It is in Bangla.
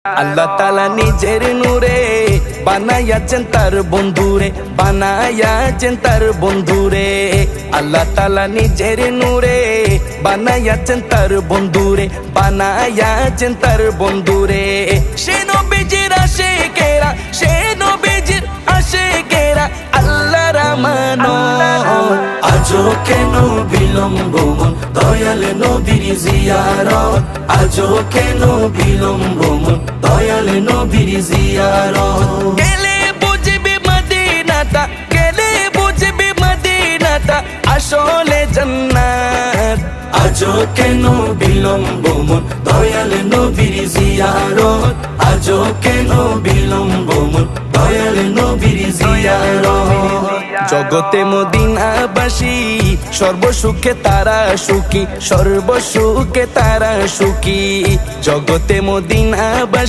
আল্লাহ তাআলা নিজের নূরে বানায়াছেন তার বন্ধুরে, বানায়াছেন তার বন্ধুরে। আল্লাহ তাআলা নিজের নূরে বানায়াছেন তার বন্ধুরে, বানায়াছেন তার বন্ধুরে। সে নবীজির আশিকেরা, সে নবীজির আশিকেরা আল্লাহর আমানত। আজও কেন বিলম্ব মন দয়াল নবীর জিয়ারত, আজও কেন বিলম্ব মন দয়াল নবীর জিয়ারত। গেলে বুঝবি মদিনাটা, গেলে বুঝবি মদিনাটা আসলে জান্নাত। আজও কেন বিলম্ব মন দয়াল নবীর জিয়ারত, আজও কেন বিলম্ব মন দয়াল নবীর জিয়ারত। জগতে মদিনাবাসী সর্বসুখে তারা সুখী, সর্বসুখে তারা সুখী। জগতে মদিনাবাসী